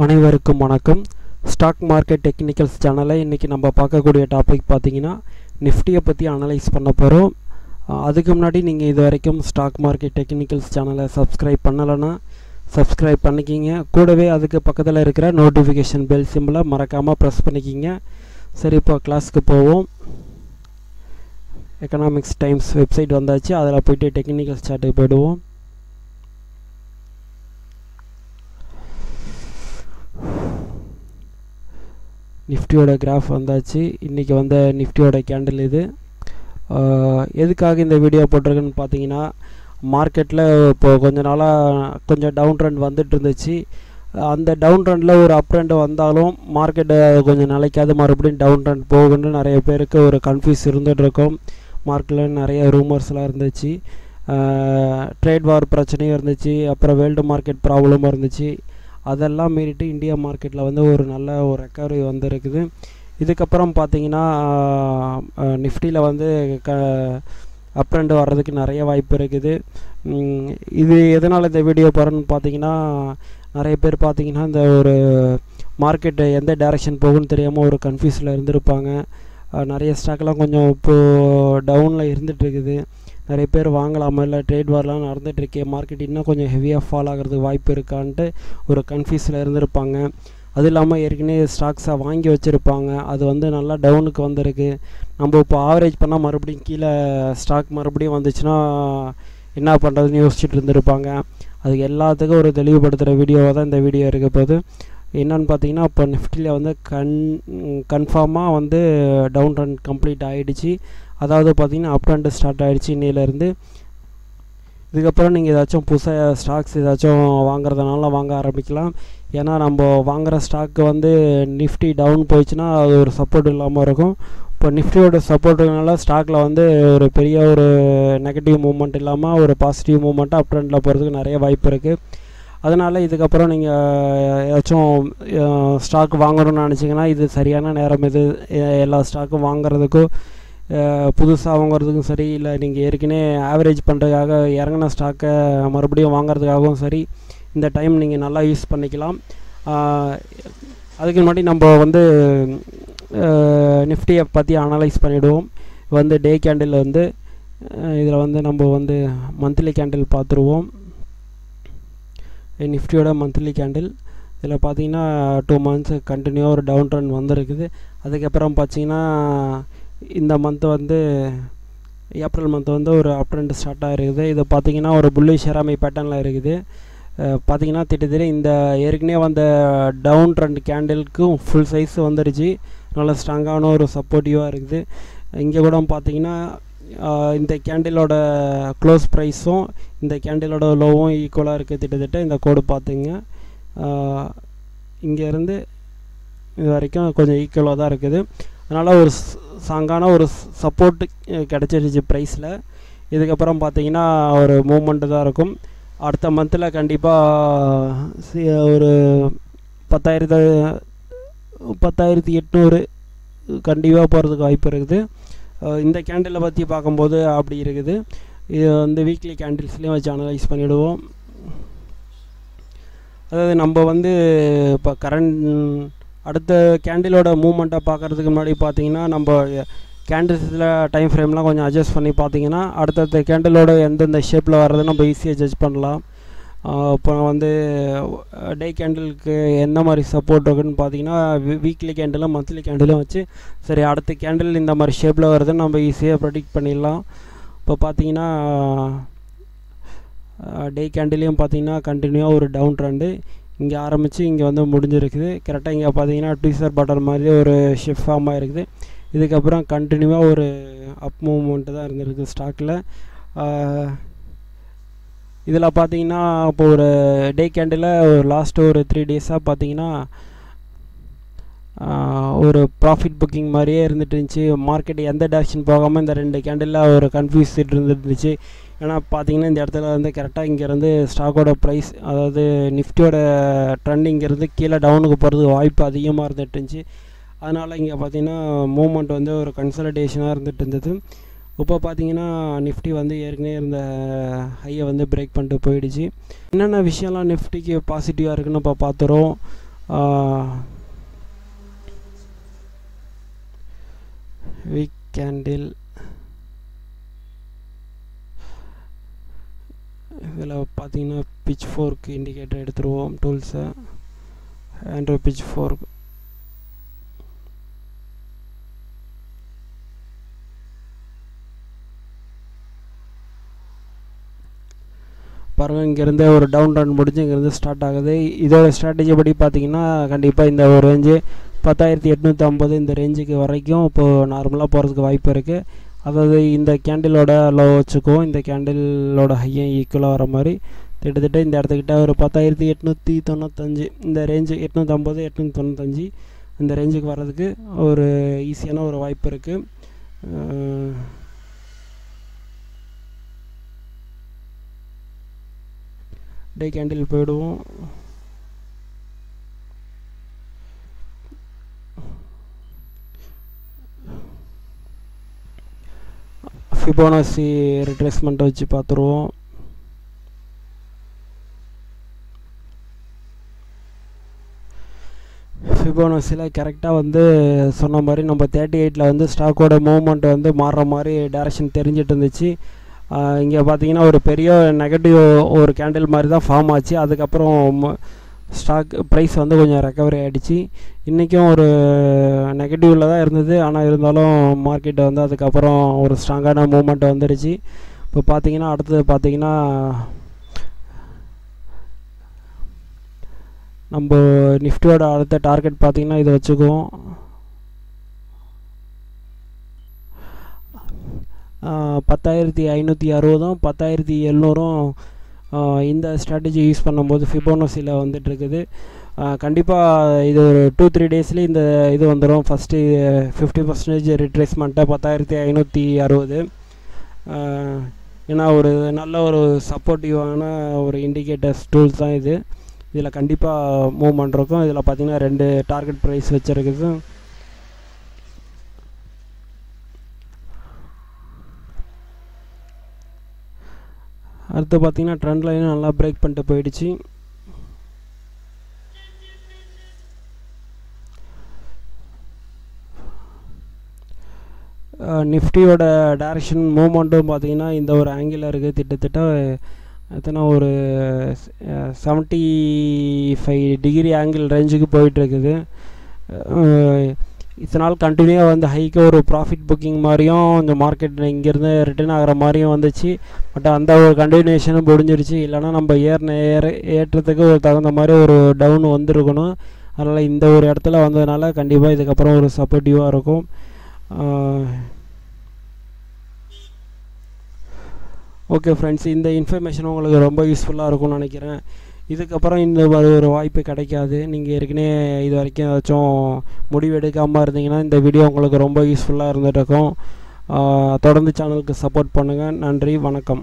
அனைவருக்கும் வணக்கம். Stock market technicals சேனலை இன்றைக்கி நம்ம பார்க்கக்கூடிய டாபிக் பார்த்தீங்கன்னா நிஃப்டியை பற்றி அனலைஸ் பண்ண போகிறோம். அதுக்கு முன்னாடி நீங்கள் இது வரைக்கும் ஸ்டாக் மார்க்கெட் டெக்னிக்கல்ஸ் சேனலை சப்ஸ்கிரைப் பண்ணலைன்னா சப்ஸ்கிரைப் பண்ணிக்கிங்க. கூடவே அதுக்கு பக்கத்தில் இருக்கிற நோட்டிஃபிகேஷன் பெல் சிம்பிளை மறக்காமல் ப்ரெஸ் பண்ணிக்கிங்க. சரி, இப்போ கிளாஸுக்கு போவோம். எக்கனாமிக்ஸ் டைம்ஸ் வெப்சைட் வந்தாச்சு. அதில் போய்ட்டு டெக்னிக்கல் சார்ட்டுக்கு போய்டுவோம். நிஃப்டியோட கிராஃப் வந்தாச்சு. இன்றைக்கி வந்த நிஃப்டியோட கேண்டில் இது. எதுக்காக இந்த வீடியோ போட்டிருக்குன்னு பார்த்தீங்கன்னா, மார்க்கெட்டில் இப்போது கொஞ்ச நாளாக கொஞ்சம் டவுன் ட்ரெண்ட் வந்துட்டு இருந்துச்சு. அந்த டவுன் ட்ரெண்டில் ஒரு அப் ட்ரெண்ட் வந்தாலும் மார்க்கெட்டை கொஞ்சம் நிலைக்காது, மறுபடியும் டவுன் ட்ரெண்ட் போகுன்னு நிறைய பேருக்கு ஒரு கன்ஃபியூஸ் இருந்துகிட்ருக்கும். மார்க்கெட்டில் நிறைய ரூமர்ஸ்லாம் இருந்துச்சு. ட்ரேட் வார் பிரச்சனையும் இருந்துச்சு, அப்புறம் வேர்ல்டு மார்க்கெட் ப்ராப்ளமும் இருந்துச்சு. அதெல்லாம் மீறிட்டு இந்தியா மார்க்கெட்டில் வந்து ஒரு நல்ல ஒரு ரெக்கவரி வந்துருக்குது. இதுக்கப்புறம் பார்த்தீங்கன்னா நிஃப்டியில் வந்து அப் ட்ரெண்ட் வர்றதுக்கு நிறைய வாய்ப்பு இருக்குது. இது எதனால் இந்த வீடியோ போகிறேன்னு பார்த்தீங்கன்னா, நிறைய பேர் பார்த்தீங்கன்னா இந்த ஒரு மார்க்கெட்டு எந்த டைரெக்ஷன் போகுன்னு தெரியாமல் ஒரு கன்ஃபியூஸில் இருந்திருப்பாங்க. நிறைய ஸ்டாக்லாம் கொஞ்சம் இப்போது டவுனில் இருந்துகிட்ருக்குது. நிறைய பேர் வாங்கலாமா, இல்லை ட்ரேட் வார்லாம் நடந்துகிட்ருக்கே, மார்க்கெட் இன்னும் கொஞ்சம் ஹெவியாக ஃபால் ஆகிறதுக்கு வாய்ப்பு இருக்கான்ட்டு ஒரு கன்ஃபியூஸில் இருந்திருப்பாங்க. அது இல்லாமல் ஏற்கனவே ஸ்டாக்ஸை வாங்கி வச்சுருப்பாங்க, அது வந்து நல்லா டவுனுக்கு வந்திருக்கு. நம்ம இப்போ ஆவரேஜ் பண்ணால் மறுபடியும் கீழே ஸ்டாக் மறுபடியும் வந்துச்சுன்னா என்ன பண்ணுறதுன்னு யோசிச்சுட்டு இருந்திருப்பாங்க. அதுக்கு எல்லாத்துக்கும் ஒரு தெளிவுபடுத்துகிற வீடியோவாக தான் இந்த வீடியோ இருக்க போது. என்னென்னு பார்த்தீங்கன்னா, இப்போ நிஃப்டியில் வந்து கன்ஃபார்மாக வந்து டவுன் ட்ரெண்ட் கம்ப்ளீட் ஆகிடுச்சு. அதாவது பார்த்திங்கன்னா அப் ட்ரெண்ட் ஸ்டார்ட் ஆகிடுச்சு இன்னிலேருந்து. இதுக்கப்புறம் நீங்கள் ஏதாச்சும் புதுசாக ஸ்டாக்ஸ் ஏதாச்சும் வாங்குறதுனால வாங்க ஆரம்பிக்கலாம். ஏன்னா நம்ம வாங்குகிற ஸ்டாக்கு வந்து நிஃப்டி டவுன் போயிடுச்சுன்னா அது ஒரு சப்போர்ட் இல்லாமல் இருக்கும். இப்போ நிஃப்டியோட சப்போர்ட்டுனால ஸ்டாக்கில் வந்து ஒரு பெரிய ஒரு நெகட்டிவ் மூவ்மெண்ட் இல்லாமல் ஒரு பாசிட்டிவ் மூவ்மெண்ட்டாக அப் ட்ரெண்டில் போகிறதுக்கு நிறைய வாய்ப்பு இருக்குது. அதனால் இதுக்கப்புறம் நீங்கள் ஏதாச்சும் ஸ்டாக் வாங்கணும்னு நினச்சிங்கன்னா இது சரியான நேரம். இது எல்லா ஸ்டாக்கும் வாங்குறதுக்கும் புதுசாக வாங்குறதுக்கும் சரி, இல்லை நீங்கள் ஏற்கனவே ஆவரேஜ் பண்ணுறதுக்காக இறங்கின ஸ்டாக்கை மறுபடியும் வாங்குறதுக்காகவும் சரி, இந்த டைம் நீங்கள் நல்லா யூஸ் பண்ணிக்கலாம். அதுக்கு முன்னாடி நம்ம வந்து நிஃப்டியை பற்றி அனலைஸ் பண்ணிவிடுவோம். வந்து டே கேண்டில் வந்து இதில் வந்து நம்ம வந்து மந்த்லி கேண்டில் பார்த்துருவோம். நிஃப்டியோட மந்த்லி கேண்டில் இதில் பார்த்தீங்கன்னா 2 months கண்டினியூவாக ஒரு டவுன் ட்ரெண்ட் வந்துருக்குது. அதுக்கப்புறம் பார்த்தீங்கன்னா இந்த மந்த்து வந்து ஏப்ரல் மந்த் வந்து ஒரு அப் ட்ரெண்ட் ஸ்டார்ட் ஆகிருக்குது. இது பார்த்திங்கன்னா ஒரு புல்லிஷ் ஷெராமி பேட்டர்னில் இருக்குது. பார்த்திங்கன்னா திட்டத்தட்ட இந்த ஏற்கனவே வந்த டவுன் ட்ரெண்ட் கேண்டிலுக்கும் ஃபுல் சைஸ் வந்துடுச்சு. நல்ல ஸ்ட்ராங்கான ஒரு சப்போர்ட்டிவாக இருக்குது. இங்கே கூட பார்த்திங்கன்னா இந்த கேண்டிலோட க்ளோஸ் ப்ரைஸும் இந்த கேண்டிலோட லோவும் ஈக்குவலாக இருக்குது. திட்டத்தட்ட இந்த கோடு பார்த்துங்க, இங்கேருந்து இது வரைக்கும் கொஞ்சம் ஈக்குவலாக தான் இருக்குது. அதனால் ஒரு ஸ்ட்ராங்கான ஒரு சப்போர்ட்டு கிடச்சிருச்சு ப்ரைஸில். இதுக்கப்புறம் பார்த்திங்கன்னா ஒரு மூமெண்ட்டு தான் இருக்கும். அடுத்த மந்தில் கண்டிப்பாக ஒரு 10,800 கண்டிப்பாக போகிறதுக்கு வாய்ப்பு இருக்குது. இந்த கேண்டிலை பற்றி பார்க்கும்போது அப்படி இருக்குது. இது வந்து வீக்லி கேண்டில்ஸ்லேயும் வச்சு அனலைஸ் பண்ணிவிடுவோம். அதாவது நம்ம வந்து இப்போ அடுத்த கேண்டிலோட மூவ்மெண்ட்டை பார்க்குறதுக்கு முன்னாடி பார்த்தீங்கன்னா நம்ம கேண்டில்ஸில் டைம் ஃப்ரேம்லாம் கொஞ்சம் அட்ஜஸ்ட் பண்ணி பார்த்தீங்கன்னா அடுத்தடுத்த கேண்டிலோட எந்தெந்த ஷேப்பில் வர்றது நம்ம ஈஸியாக ஜட்ஜ் பண்ணலாம். இப்போ வந்து டே கேண்டிலுக்கு என்ன மாதிரி சப்போர்ட் இருக்குன்னு பார்த்தீங்கன்னா வீக்லி கேண்டிலும் மந்த்லி கேண்டிலும் வச்சு சரி அடுத்த கேண்டில் இந்த மாதிரி ஷேப்பில் வருதுன்னு நம்ம ஈஸியாக ப்ரெடிக்ட் பண்ணிடலாம். இப்போ பார்த்தீங்கன்னா டே கேண்டிலையும் பார்த்தீங்கன்னா கண்டினியூவாக ஒரு டவுன் ட்ரெண்டு இங்கே ஆரம்பித்து இங்கே வந்து முடிஞ்சிருக்குது. கரெக்டாக இங்கே பார்த்தீங்கன்னா டீசர் பட்டன் மாதிரி ஒரு ஷிஃப்ட் ஃபார்ம் ஆகிருக்குது. இதுக்கப்புறம் கண்டினியூவாக ஒரு அப் மூவ்மெண்ட்டு தான் இருந்திருக்கு ஸ்டாக்கில். இதில் பார்த்தீங்கன்னா இப்போ ஒரு டே கேண்டில் ஒரு லாஸ்ட்டு ஒரு 3 days பார்த்தீங்கன்னா ஒரு ப்ராஃபிட் புக்கிங் மாதிரியே இருந்துட்டு இருந்துச்சு. மார்க்கெட் எந்த டைரக்ஷன் போகாமல் இந்த 2 கேண்டில் ஒரு கன்ஃபியூஸ் இருந்துருந்துச்சு. ஏன்னா பார்த்தீங்கன்னா இந்த இடத்துல வந்து கரெக்டாக இங்கேருந்து ஸ்டாக்கோட ப்ரைஸ், அதாவது நிஃப்டியோட ட்ரெண்ட் இங்கேருந்து கீழே டவுனுக்கு போகிறதுக்கு வாய்ப்பு அதிகமாக இருந்துட்டு இருந்துச்சு. அதனால் இங்கே பார்த்தீங்கன்னா மூவ்மெண்ட் வந்து ஒரு கன்சல்டேஷனாக இருந்துகிட்டு இருந்தது. இப்போ பார்த்தீங்கன்னா நிஃப்டி வந்து ஏற்கனவே இருந்த ஹையை வந்து பிரேக் பண்ணிட்டு போயிடுச்சு. என்னென்ன விஷயம்லாம் நிஃப்டிக்கு பாசிட்டிவாக இருக்குன்னு இப்போ பார்த்துறோம். வீக் கேண்டில் இதில் பார்த்தீங்கன்னா பிட்ச் ஃபோர்க் இண்டிகேட்டர் எடுத்துருவோம் டூல்ஸை. ஆண்ட்ரோ பிட்ச் ஃபோர்க் பாருங்கள், இங்கேருந்து ஒரு டவுன் ரன் முடிஞ்சு இங்கேருந்து ஸ்டார்ட் ஆகுது. இதோட ஸ்ட்ராட்டஜி படி பார்த்தீங்கன்னா கண்டிப்பாக இந்த ஒரு ரேஞ்சு 10,850 இந்த ரேஞ்சுக்கு வரைக்கும் இப்போது நார்மலாக போகிறதுக்கு வாய்ப்பு இருக்குது. அதாவது இந்த கேண்டிலோட லோ வச்சுக்குவோம், இந்த கேண்டிலோட ஹையை ஈக்குவலாக வர மாதிரி கிட்டத்தட்ட இந்த இடத்துக்கிட்ட ஒரு 10,895 இந்த ரேஞ்சு 850 895 இந்த ரேஞ்சுக்கு வர்றதுக்கு ஒரு ஈஸியான ஒரு வாய்ப்பு இருக்குது. டே கேண்டில் போயிடுவோம். ஃபிபோனாசி ரிட்ரேஸ்மெண்ட்டை வச்சு பார்த்துருவோம். ஃபிபோனாசியில் கரெக்டாக வந்து சொன்ன மாதிரி நம்ம 38 வந்து ஸ்டாக்கோட மூவ்மெண்ட் வந்து மாறுற மாதிரி டைரக்ஷன் தெரிஞ்சிட்டு இருந்துச்சு. இங்கே பார்த்தீங்கன்னா ஒரு பெரிய நெகட்டிவ் ஒரு கேண்டில் மாதிரி தான் ஃபார்ம் ஆச்சு. அதுக்கப்புறம் ஸ்டாக் ப்ரைஸ் வந்து கொஞ்சம் ரெக்கவரி ஆகிடுச்சு. இன்றைக்கும் ஒரு நெகட்டிவில் தான் இருந்தது, ஆனால் இருந்தாலும் மார்க்கெட் வந்து அதுக்கப்புறம் ஒரு ஸ்ட்ராங்கான மூவ்மெண்ட் வந்துடுச்சு. இப்போ பார்த்தீங்கன்னா அடுத்தது பார்த்தீங்கன்னா நம்ம நிஃப்டியோட அடுத்த டார்கெட் பார்த்தீங்கன்னா இதை வச்சுக்குவோம். 10,560 10,700 இந்த ஸ்ட்ராட்டஜி யூஸ் பண்ணும்போது ஃபிபோனாசியில் வந்துட்டுருக்குது. கண்டிப்பாக இது ஒரு 2-3 டேஸ்லேயே இந்த இது வந்துடும். ஃபஸ்ட்டு 50% ரிட்ரேஸ்மெண்ட்டை 10,560. ஏன்னா ஒரு நல்ல ஒரு சப்போர்ட்டிவான ஒரு இண்டிகேட்டர்ஸ் டூல்ஸ் தான் இது. இதில் கண்டிப்பாக மூவ்மெண்ட் இருக்கும். இதில் பார்த்திங்கன்னா 2 டார்கெட் ப்ரைஸ் வச்சுருக்குது. அடுத்து பார்த்திங்கன்னா ட்ரெண்ட் லைனும் நல்லா பிரேக் பண்ணிட்டு போயிடுச்சு. நிஃப்டியோட டைரக்ஷன் மூவ்மெண்ட்டும் பார்த்திங்கன்னா இந்த ஒரு ஆங்கிளில் இருக்குது. கிட்டத்தட்ட எத்தனை ஒரு 75 டிகிரி ஆங்கிள் ரேஞ்சுக்கு போயிட்டுருக்குது. இதனால் கண்டினியூவாக வந்து ஹைக்கு ஒரு ப்ராஃபிட் புக்கிங் மாதிரியும் இந்த மார்க்கெட் இங்கேருந்து ரிட்டர்ன் ஆகிற மாதிரியும் வந்துச்சு. பட் அந்த ஒரு கண்டினியூஷனும் முடிஞ்சிருச்சு. இல்லைனா நம்ம ஏற்றத்துக்கு ஒரு தகுந்த மாதிரி ஒரு டவுன் வந்துருக்கணும். அதனால் இந்த ஒரு இடத்துல வந்ததுனால கண்டிப்பாக இதுக்கப்புறம் ஒரு சப்போர்ட்டிவாக இருக்கும். ஓகே ஃப்ரெண்ட்ஸ், இந்த இன்ஃபர்மேஷன் உங்களுக்கு ரொம்ப யூஸ்ஃபுல்லாக இருக்கும்னு நினைக்கிறேன். இதுக்கப்புறம் இந்த மாதிரி ஒரு வாய்ப்பு கிடைக்காது. நீங்கள் ஏற்கனவே இது வரைக்கும் ஏதாச்சும் முடிவு எடுக்காமல் இருந்தீங்கன்னா இந்த வீடியோ உங்களுக்கு ரொம்ப யூஸ்ஃபுல்லாக இருந்துகிட்டு இருக்கும். தொடர்ந்து சேனலுக்கு சப்போர்ட் பண்ணுங்கள். நன்றி, வணக்கம்.